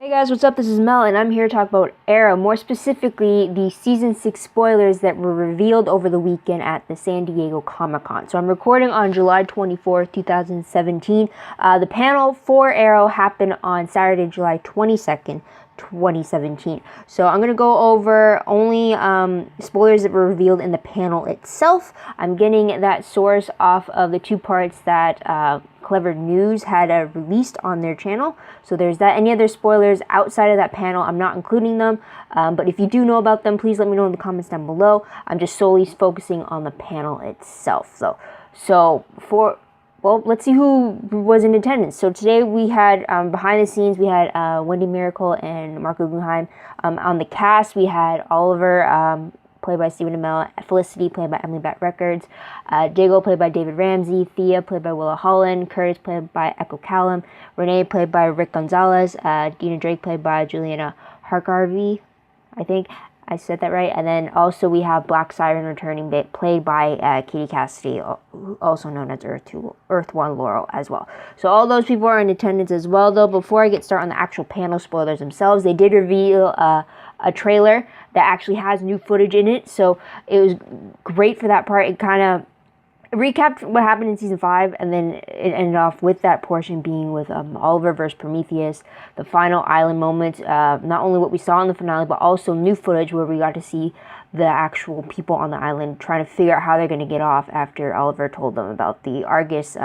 Hey guys, what's up? This is Mel, and I'm here to talk about Arrow, more specifically the Season 6 spoilers that were revealed over the weekend at the San Diego Comic-Con. So I'm recording on July 24th, 2017. The panel for Arrow happened on Saturday, July 22nd, 2017. So I'm going to go over only spoilers that were revealed in the panel itself. I'm getting that source off of the two parts that Clever News had released on their channel. So there's that. Any other spoilers outside of that panel, I'm not including them. But if you do know about them, please let me know in the comments down below. I'm just solely focusing on the panel itself. Well, let's see who was in attendance. So today we had, behind the scenes, we had Wendy Miracle and Mark Guggenheim. On the cast, we had Oliver, played by Stephen Amell, Felicity, played by Emily Bat Records, Diggle, played by David Ramsey, Thea, played by Willa Holland, Curtis, played by Echo Callum, Renee, played by Rick Gonzalez, Dina Drake, played by Juliana Harkarvey, I think I said that right, and then also we have Black Siren returning, played by Katie Cassidy, also known as Earth One Laurel as well. So all those people are in attendance as well, though. Before I get started on the actual panel spoilers themselves, they did reveal a trailer that actually has new footage in it, so it was great for that part. It kind of recapped what happened in season 5, and then it ended off with that portion being with Oliver versus Prometheus, the final island moments, not only what we saw in the finale, but also new footage where we got to see the actual people on the island trying to figure out how they're going to get off after Oliver told them about the Argus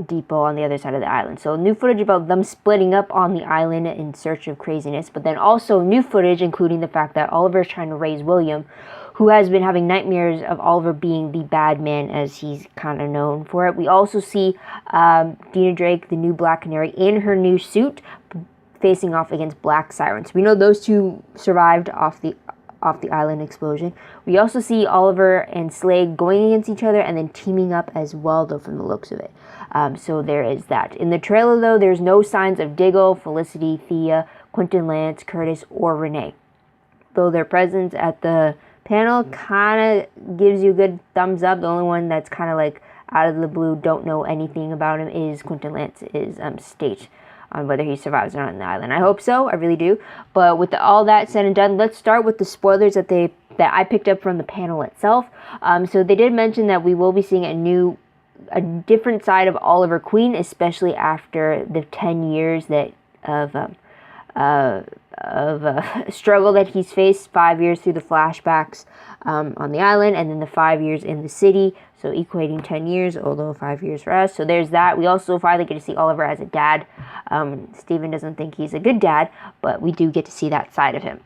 depot on the other side of the island. So new footage about them splitting up on the island in search of craziness, but then also new footage including the fact that Oliver is trying to raise William, who has been having nightmares of Oliver being the bad man, as he's kind of known for it. We also see Dina Drake, the new Black Canary, in her new suit, facing off against Black Siren. So we know those two survived off the island explosion. We also see Oliver and Slade going against each other and then teaming up as well, though, from the looks of it. So there is that. In the trailer, though, there's no signs of Diggle, Felicity, Thea, Quentin Lance, Curtis, or Renee. Though their presence at the panel kind of gives you a good thumbs up. The only one that's kind of like out of the blue, don't know anything about him, is Quentin Lance's state on whether he survives or not on the island. I hope so, I really do. But with all that said and done, let's start with the spoilers that I picked up from the panel itself. So they did mention that we will be seeing a different side of Oliver Queen, especially after the 10 years of struggle that he's faced, 5 years through the flashbacks on the island, and then the 5 years in the city, so equating 10 years, although 5 years for us. So there's that. We also finally get to see Oliver as a dad. Steven doesn't think he's a good dad, but we do get to see that side of him.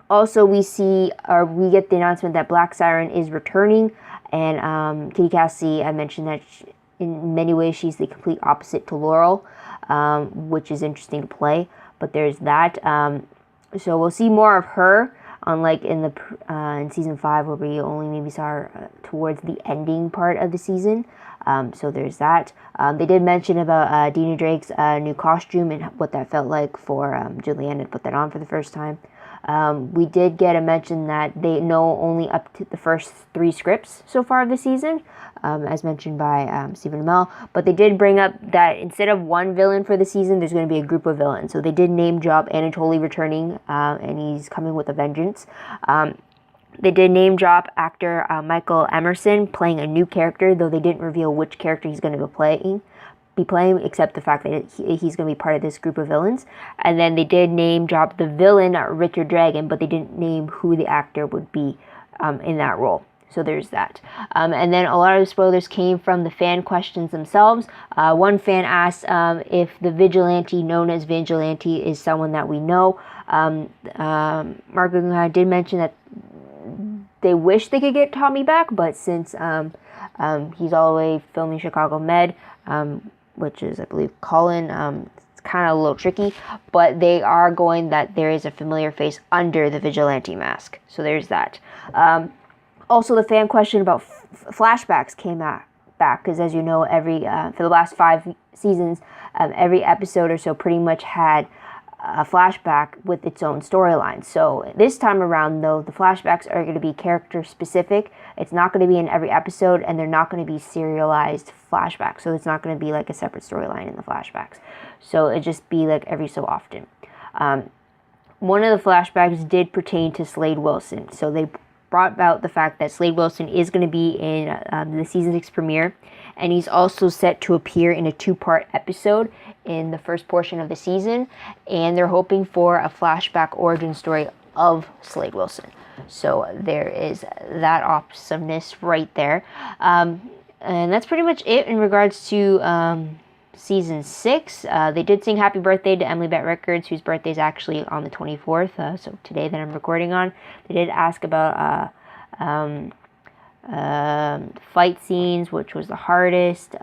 Also, we get the announcement that Black Siren is returning, and Katie Cassidy, I mentioned that in many ways she's the complete opposite to Laurel, which is interesting to play. But there's that. So we'll see more of her, unlike in season 5, where we only maybe saw her towards the ending part of the season. So there's that. They did mention about Dina Drake's new costume and what that felt like for Juliana to put that on for the first time. We did get a mention that they know only up to the first 3 scripts so far of the season, as mentioned by Stephen Amell. But they did bring up that instead of one villain for the season, there's going to be a group of villains. So they did name drop Anatoly returning, and he's coming with a vengeance. They did name drop actor Michael Emerson playing a new character, though they didn't reveal which character he's going to be playing, except the fact that he's going to be part of this group of villains. And then they did name drop the villain, Richard Dragon, but they didn't name who the actor would be in that role. So there's that. And then a lot of the spoilers came from the fan questions themselves. One fan asked if the vigilante known as Vigilante is someone that we know. Mark Guggenheim did mention that they wish they could get Tommy back, but since he's all the way filming Chicago Med, which is, I believe, Colin, it's kind of a little tricky, but they are going that there is a familiar face under the vigilante mask. So there's that. Also, the fan question about flashbacks came back, because as you know, for the last 5 seasons, every episode or so pretty much had a flashback with its own storyline. So this time around, though, the flashbacks are going to be character specific. It's not going to be in every episode, and they're not going to be serialized flashbacks. So it's not going to be like a separate storyline in the flashbacks. So it'd just be like every so often. One of the flashbacks did pertain to Slade Wilson. So they brought about the fact that Slade Wilson is going to be in the season 6 premiere, and he's also set to appear in a 2-part episode in the first portion of the season, and they're hoping for a flashback origin story of Slade Wilson. So there is that awesomeness right there. And that's pretty much it in regards to season 6. They did sing happy birthday to Emily Bett Rickards, whose birthday is actually on the 24th, so today that I'm recording on. They did ask about fight scenes, which was the hardest,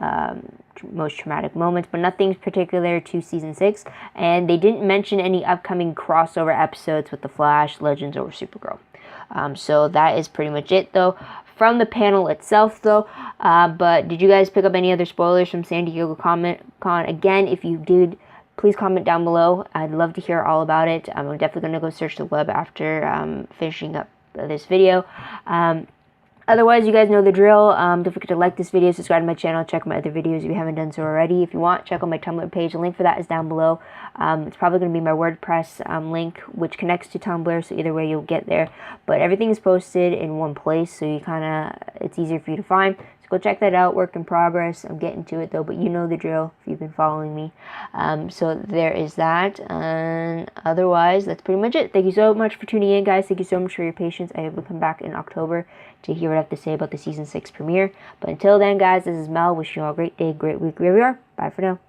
most traumatic moments, but nothing particular to season 6. And they didn't mention any upcoming crossover episodes with The Flash, Legends, or Supergirl. So that is pretty much it, though, from the panel itself, though. But did you guys pick up any other spoilers from San Diego Comic-Con? Again, if you did, please comment down below. I'd love to hear all about it. I'm definitely going to go search the web after finishing up this video. Otherwise, you guys know the drill. Don't forget to like this video, subscribe to my channel, check my other videos if you haven't done so already. If you want, check out my Tumblr page. The link for that is down below. It's probably going to be my WordPress link, which connects to Tumblr, so either way you'll get there. But everything is posted in one place, so you it's easier for you to find. So go check that out. Work in progress. I'm getting to it, though, but you know the drill if you've been following me. So there is that. And otherwise, that's pretty much it. Thank you so much for tuning in, guys. Thank you so much for your patience. I will come back in October to hear what I have to say about the season 6 premiere. But until then, guys, this is Mel. Wishing you all a great day, great week, wherever you are. Bye for now.